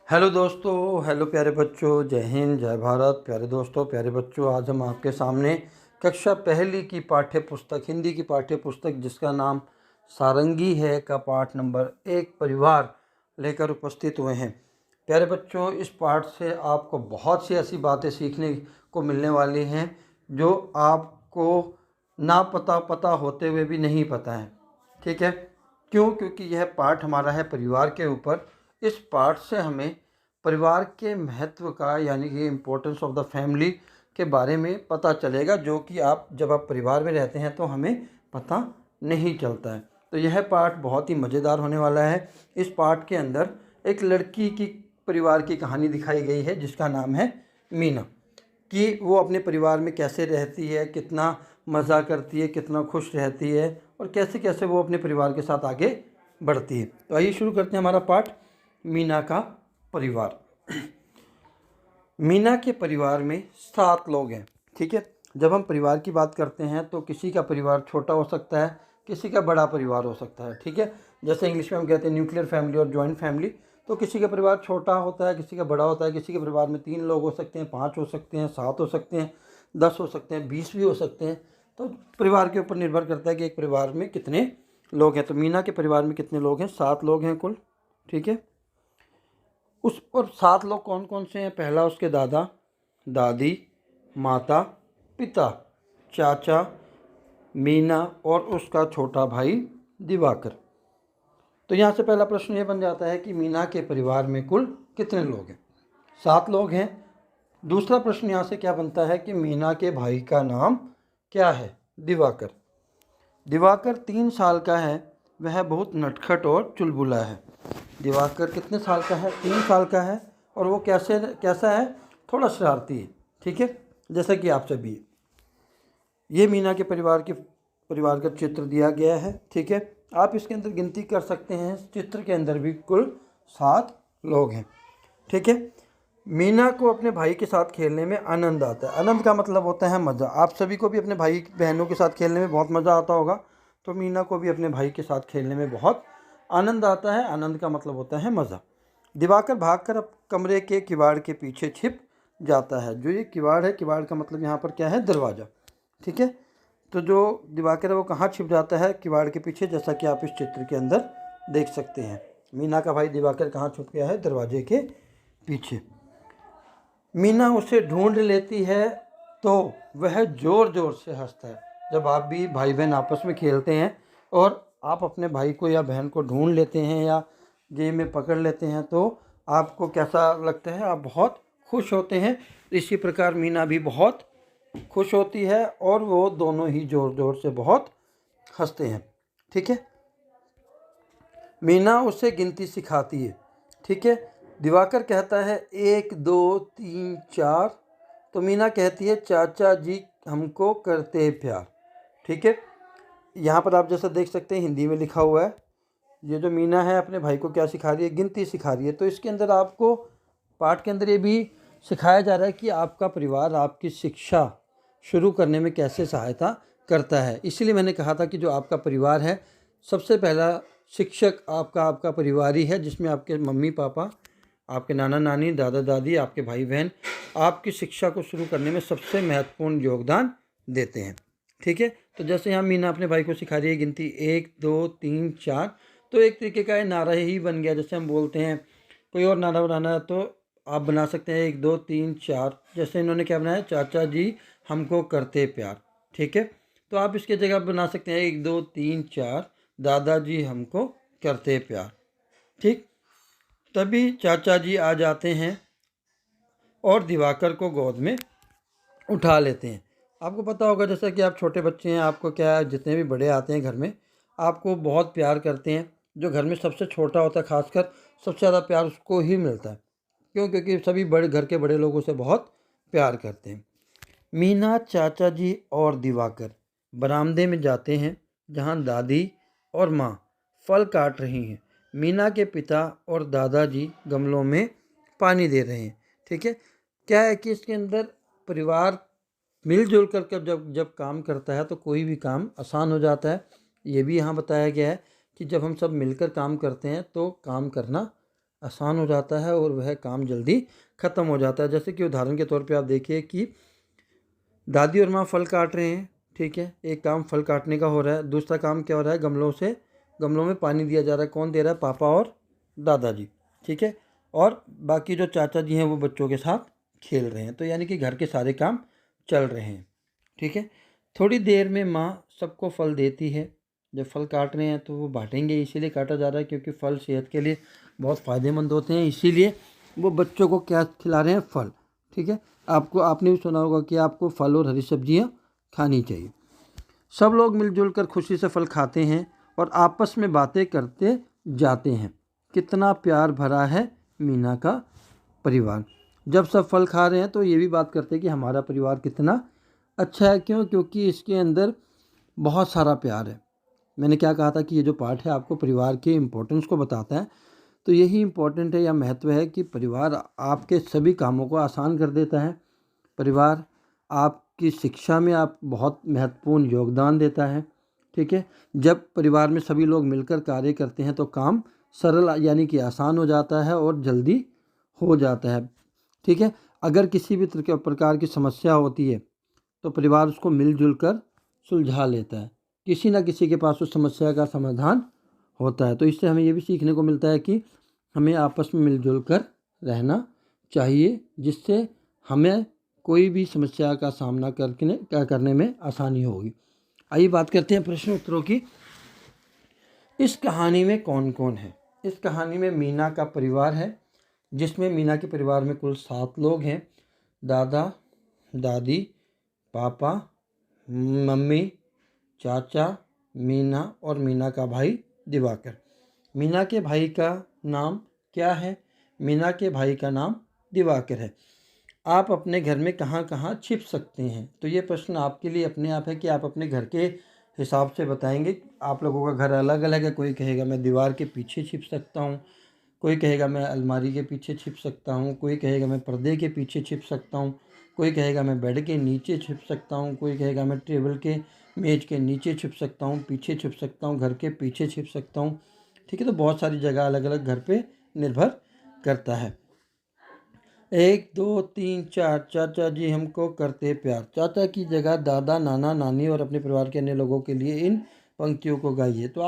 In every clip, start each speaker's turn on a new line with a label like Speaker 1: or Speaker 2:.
Speaker 1: Hello दोस्तों, hello प्यारे बच्चों, जय हिंद, जय भारत। प्यारे दोस्तों, प्यारे बच्चों, आज हम आपके सामने कक्षा पहली की पाठ्य पुस्तक, हिंदी की पाठ्य पुस्तक जिसका नाम सारंगी है का पाठ नंबर 1 परिवार लेकर उपस्थित हुए हैं। प्यारे बच्चों, इस पाठ से आपको बहुत सी ऐसी बातें सीखने को मिलने वाली हैं जो आपको ना पता होते हुए भी नहीं पता है। ठीक है, क्यों? क्योंकि यह पाठ हमारा है परिवार के ऊपर। इस पाठ से हमें परिवार के महत्व का, यानी कि इम्पोर्टेंस ऑफ द फैमिली के बारे में पता चलेगा, जो कि जब आप परिवार में रहते हैं तो हमें पता नहीं चलता है। तो यह पाठ बहुत ही मज़ेदार होने वाला है। इस पाठ के अंदर एक लड़की की परिवार की कहानी दिखाई गई है जिसका नाम है मीना, कि वो अपने परिवार में कैसे रहती है, कितना मज़ा करती है, कितना खुश रहती है और कैसे कैसे वो अपने परिवार के साथ आगे बढ़ती है। तो आइए शुरू करते हैं हमारा पाठ, मीना का परिवार। मीना के परिवार में 7 लोग हैं। ठीक है, जब हम परिवार की बात करते हैं तो किसी का परिवार छोटा हो सकता है, किसी का बड़ा परिवार हो सकता है। ठीक है, जैसे इंग्लिश में हम कहते हैं न्यूक्लियर फैमिली और जॉइंट फैमिली। तो किसी का परिवार छोटा होता है, किसी का बड़ा होता है। किसी के परिवार में 3 लोग हो सकते हैं, 5 हो सकते हैं, 7 हो सकते हैं, 10 हो सकते हैं, 20 भी हो सकते हैं। तो परिवार के ऊपर निर्भर करता है कि एक परिवार में कितने लोग हैं। तो मीना के परिवार में कितने लोग हैं? 7 लोग हैं कुल। ठीक है, उस पर 7 लोग कौन कौन से हैं? पहला, उसके दादा दादी, माता पिता, चाचा, मीना और उसका छोटा भाई दिवाकर। तो यहाँ से पहला प्रश्न ये बन जाता है कि मीना के परिवार में कुल कितने लोग हैं? 7 लोग हैं। दूसरा प्रश्न यहाँ से क्या बनता है कि मीना के भाई का नाम क्या है? दिवाकर। दिवाकर 3 साल का है। वह बहुत नटखट और चुलबुला है। दिवाकर कितने साल का है? 3 साल का है। और वो कैसा है? थोड़ा शरारती है। ठीक है, जैसा कि आप सभी। ये मीना के परिवार का चित्र दिया गया है। ठीक है, आप इसके अंदर गिनती कर सकते हैं। चित्र के अंदर भी कुल 7 लोग हैं। ठीक है, मीना को अपने भाई के साथ खेलने में आनंद आता है। आनंद का मतलब होता है मज़ा। आप सभी को भी अपने भाई बहनों के साथ खेलने में बहुत मज़ा आता होगा। तो मीना को भी अपने भाई के साथ खेलने में बहुत आनंद आता है। आनंद का मतलब होता है मज़ा। दिवाकर भागकर अब कमरे के किवाड़ के पीछे छिप जाता है। जो ये किवाड़ है, किवाड़ का मतलब यहाँ पर क्या है? दरवाज़ा। ठीक है, तो जो दिवाकर है वो कहाँ छिप जाता है? किवाड़ के पीछे, जैसा कि आप इस चित्र के अंदर देख सकते हैं। मीना का भाई दिवाकर कहाँ छुप गया है? दरवाजे के पीछे। मीना उसे ढूंढ लेती है तो वह ज़ोर ज़ोर से हंसता है। जब आप भी भाई बहन आपस में खेलते हैं और आप अपने भाई को या बहन को ढूंढ लेते हैं या गेम में पकड़ लेते हैं तो आपको कैसा लगता है? आप बहुत खुश होते हैं। इसी प्रकार मीना भी बहुत खुश होती है और वो दोनों ही ज़ोर ज़ोर से बहुत हंसते हैं। ठीक है, मीना उसे गिनती सिखाती है। ठीक है, दिवाकर कहता है 1 2 3 4। तो मीना कहती है चाचा जी हमको करते हैं प्यार। ठीक है, यहाँ पर आप जैसा देख सकते हैं हिंदी में लिखा हुआ है। ये जो मीना है अपने भाई को क्या सिखा रही है? गिनती सिखा रही है। तो इसके अंदर आपको पाठ के अंदर ये भी सिखाया जा रहा है कि आपका परिवार आपकी शिक्षा शुरू करने में कैसे सहायता करता है। इसीलिए मैंने कहा था कि जो आपका परिवार है, सबसे पहला शिक्षक आपका परिवार ही है, जिसमें आपके मम्मी पापा, आपके नाना नानी, दादा दादी, आपके भाई बहन आपकी शिक्षा को शुरू करने में सबसे महत्वपूर्ण योगदान देते हैं। ठीक है, तो जैसे यहाँ मीना अपने भाई को सिखा रही है गिनती 1 2 3 4। तो एक तरीके का ये नारा ही बन गया। जैसे हम बोलते हैं कोई और नारा बनाना है तो आप बना सकते हैं 1 2 3 4। जैसे इन्होंने क्या बनाया? चाचा जी हमको करते प्यार। ठीक है, तो आप इसके जगह बना सकते हैं 1 2 3 4 दादाजी हमको करते प्यार। ठीक, तभी चाचा जी आ जाते हैं और दिवाकर को गोद में उठा लेते हैं। आपको पता होगा जैसा कि आप छोटे बच्चे हैं, आपको क्या है, जितने भी बड़े आते हैं घर में आपको बहुत प्यार करते हैं। जो घर में सबसे छोटा होता है खासकर, सबसे ज़्यादा प्यार उसको ही मिलता है। क्यों? क्योंकि सभी बड़े घर के बड़े लोगों से बहुत प्यार करते हैं। मीना, चाचा जी और दिवाकर बरामदे में जाते हैं जहाँ दादी और माँ फल काट रही हैं। मीना के पिता और दादाजी गमलों में पानी दे रहे हैं। ठीक है, क्या है कि इसके अंदर परिवार मिलजुल कर जब जब काम करता है तो कोई भी काम आसान हो जाता है। ये भी यहाँ बताया गया है कि जब हम सब मिलकर काम करते हैं तो काम करना आसान हो जाता है और वह काम जल्दी ख़त्म हो जाता है। जैसे कि उदाहरण के तौर पे आप देखिए कि दादी और माँ फल काट रहे हैं, ठीक है, एक काम फल काटने का हो रहा है, दूसरा काम क्या हो रहा है, गमलों में पानी दिया जा रहा है। कौन दे रहा है, पापा और दादाजी, ठीक है। और बाकी जो चाचा जी हैं वो बच्चों के साथ खेल रहे हैं। तो यानी कि घर के सारे काम चल रहे हैं, ठीक है। थोड़ी देर में माँ सबको फल देती है। जब फल काट रहे हैं तो वो बांटेंगे, इसीलिए काटा जा रहा है क्योंकि फल सेहत के लिए बहुत फ़ायदेमंद होते हैं, इसीलिए वो बच्चों को क्या खिला रहे हैं, फल, ठीक है। आपने भी सुना होगा कि आपको फल और हरी सब्जियाँ खानी चाहिए। सब लोग मिलजुल कर खुशी से फल खाते हैं और आपस में बातें करते जाते हैं। कितना प्यार भरा है मीना का परिवार। जब सब फल खा रहे हैं तो ये भी बात करते हैं कि हमारा परिवार कितना अच्छा है। क्यों? क्योंकि इसके अंदर बहुत सारा प्यार है। मैंने क्या कहा था कि ये जो पाठ है आपको परिवार के इम्पोर्टेंस को बताता है। तो यही इम्पोर्टेंट है या महत्व है कि परिवार आपके सभी कामों को आसान कर देता है। परिवार आपकी शिक्षा में आप बहुत महत्वपूर्ण योगदान देता है, ठीक है। जब परिवार में सभी लोग मिलकर कार्य करते हैं तो काम सरल यानी कि आसान हो जाता है और जल्दी हो जाता है, ठीक है। अगर किसी भी प्रकार की समस्या होती है तो परिवार उसको मिलजुल कर सुलझा लेता है। किसी न किसी के पास उस समस्या का समाधान होता है। तो इससे हमें ये भी सीखने को मिलता है कि हमें आपस में मिलजुल कर रहना चाहिए, जिससे हमें कोई भी समस्या का सामना करने में आसानी होगी। आइए बात करते हैं प्रश्न उत्तरों की। इस कहानी में कौन कौन है? इस कहानी में मीना का परिवार है, जिसमें मीना के परिवार में कुल 7 लोग हैं। दादा, दादी, पापा, मम्मी, चाचा, मीना और मीना का भाई दिवाकर। मीना के भाई का नाम क्या है? मीना के भाई का नाम दिवाकर है। आप अपने घर में कहाँ कहाँ छिप सकते हैं? तो ये प्रश्न आपके लिए अपने आप है कि आप अपने घर के हिसाब से बताएंगे। आप लोगों का घर अलग अलग है। कोई कहेगा मैं दीवार के पीछे छिप सकता हूँ, कोई कहेगा मैं अलमारी के पीछे छिप सकता हूँ, कोई कहेगा मैं पर्दे के पीछे छिप सकता हूँ, कोई कहेगा मैं बेड के नीचे छिप सकता हूँ, कोई कहेगा मैं टेबल के मेज के नीचे छिप सकता हूँ, पीछे छिप सकता हूँ, घर के पीछे छिप सकता हूँ, ठीक है। तो बहुत सारी जगह अलग अलग घर पे निर्भर करता है। 1 2 3 4 चाचा जी हमको करते प्यार। चाचा की जगह दादा, नाना, नानी और अपने परिवार के अन्य लोगों के लिए इन पंक्तियों को गाइए। तो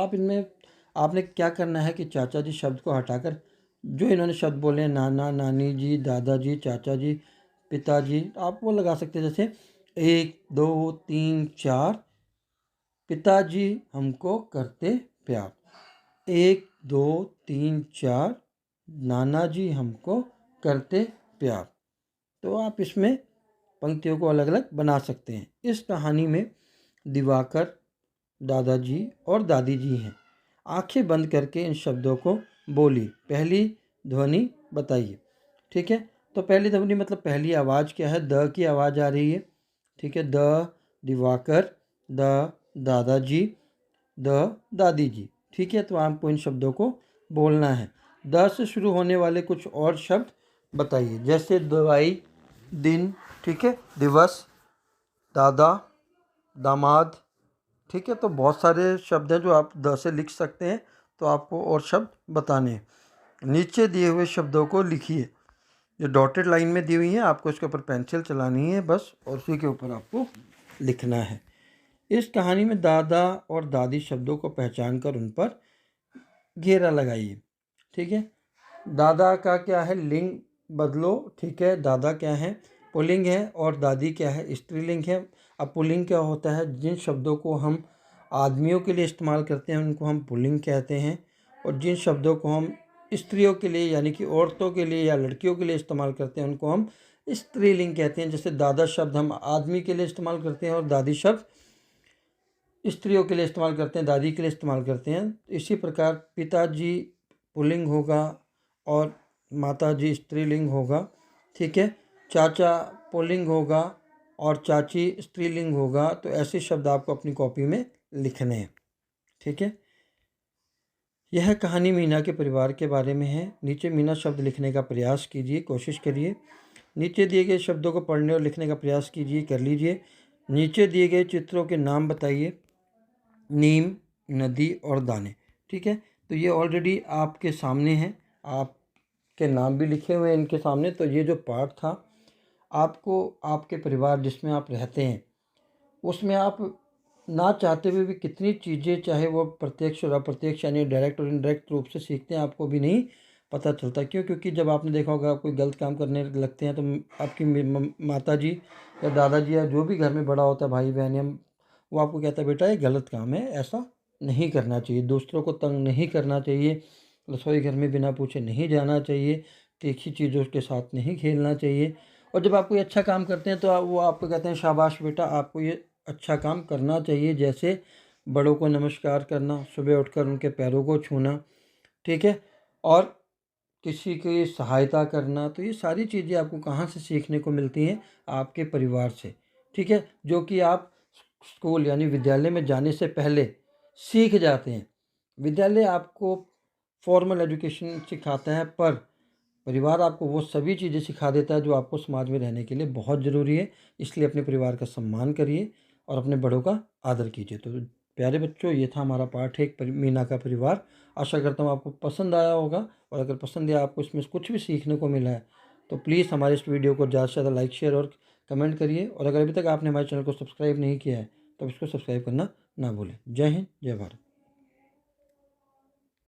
Speaker 1: आपने क्या करना है कि चाचा जी शब्द को हटाकर जो इन्होंने शब्द बोले, नाना, नानी जी, दादाजी, चाचा जी, पिताजी, आप वो लगा सकते हैं। जैसे 1 2 3 4 पिताजी हमको करते प्यार। 1 2 3 4 नाना जी हमको करते प्यार। तो आप इसमें पंक्तियों को अलग अलग बना सकते हैं। इस कहानी में दिवाकर, दादाजी और दादी जी हैं। आंखें बंद करके इन शब्दों को बोली। पहली ध्वनि बताइए, ठीक है। तो पहली ध्वनि मतलब पहली आवाज़ क्या है? द की आवाज़ आ रही है, ठीक है। द दिवाकर, द दादाजी, द दादी जी, ठीक है। तो आपको इन शब्दों को बोलना है। द से शुरू होने वाले कुछ और शब्द बताइए, जैसे दवाई, दिन, ठीक है, दिवस, दादा, दामाद, ठीक है। तो बहुत सारे शब्द हैं जो आप द से लिख सकते हैं। तो आपको और शब्द बताने हैं। नीचे दिए हुए शब्दों को लिखिए। जो डॉटेड लाइन में दी हुई है आपको इसके ऊपर पेंसिल चलानी है बस, और उसी के ऊपर आपको लिखना है। इस कहानी में दादा और दादी शब्दों को पहचान कर उन पर घेरा लगाइए, ठीक है। दादा का क्या है? लिंग बदलो, ठीक है। दादा क्या है? पुल्लिंग है और दादी क्या है? स्त्रीलिंग है। अब पुल्लिंग क्या होता है? जिन शब्दों को हम आदमियों के लिए इस्तेमाल करते हैं उनको हम पुल्लिंग कहते हैं, और जिन शब्दों को हम स्त्रियों के लिए यानी कि औरतों के लिए या लड़कियों के लिए इस्तेमाल करते हैं उनको हम स्त्रीलिंग कहते हैं। जैसे दादा शब्द हम आदमी के लिए इस्तेमाल करते हैं और दादी शब्द स्त्रियों के लिए इस्तेमाल करते हैं, दादी के लिए इस्तेमाल करते हैं। इसी प्रकार पिताजी पुल्लिंग होगा और माताजी स्त्रीलिंग होगा, ठीक है। चाचा पुल्लिंग होगा और चाची स्त्रीलिंग होगा। तो ऐसे शब्द आपको अपनी कॉपी में लिखने हैं, ठीक है। यह कहानी मीना के परिवार के बारे में है। नीचे मीना शब्द लिखने का प्रयास कीजिए, कोशिश करिए। नीचे दिए गए शब्दों को पढ़ने और लिखने का प्रयास कीजिए, कर लीजिए। नीचे दिए गए चित्रों के नाम बताइए। नीम, नदी और दाने, ठीक है। तो ये ऑलरेडी आपके सामने है, आप के नाम भी लिखे हुए हैं इनके सामने। तो ये जो पाठ था, आपको आपके परिवार जिसमें आप रहते हैं उसमें आप ना चाहते हुए भी कितनी चीज़ें, चाहे वो प्रत्यक्ष और अप्रत्यक्ष यानी डायरेक्ट और इनडायरेक्ट रूप से सीखते हैं, आपको भी नहीं पता चलता। क्यों? क्योंकि जब आपने देखा होगा आप कोई गलत काम करने लगते हैं तो आपकी माता जी या दादाजी या जो भी घर में बड़ा होता है, भाई बहन या, वो आपको कहता है बेटा ये गलत काम है, ऐसा नहीं करना चाहिए, दूसरों को तंग नहीं करना चाहिए, रसोई घर में बिना पूछे नहीं जाना चाहिए, तीखी चीज़ों के साथ नहीं खेलना चाहिए। और जब आप कोई अच्छा काम करते हैं तो वो आपको कहते हैं शाबाश बेटा आपको ये अच्छा काम करना चाहिए, जैसे बड़ों को नमस्कार करना, सुबह उठकर उनके पैरों को छूना, ठीक है, और किसी की सहायता करना। तो ये सारी चीज़ें आपको कहाँ से सीखने को मिलती हैं? आपके परिवार से, ठीक है, जो कि आप स्कूल यानी विद्यालय में जाने से पहले सीख जाते हैं। विद्यालय आपको फॉर्मल एजुकेशन सिखाता है, पर परिवार आपको वो सभी चीज़ें सिखा देता है जो आपको समाज में रहने के लिए बहुत ज़रूरी है। इसलिए अपने परिवार का सम्मान करिए और अपने बड़ों का आदर कीजिए। तो प्यारे बच्चों, ये था हमारा पाठ एक मीना का परिवार। आशा करता हूँ आपको पसंद आया होगा, और अगर पसंद या आपको इसमें कुछ भी सीखने को मिला है तो प्लीज़ हमारे इस वीडियो को ज़्यादा से ज़्यादा लाइक, शेयर और कमेंट करिए। और अगर अभी तक आपने हमारे चैनल को सब्सक्राइब नहीं किया है तो इसको सब्सक्राइब करना ना भूलें। जय हिंद, जय भारत।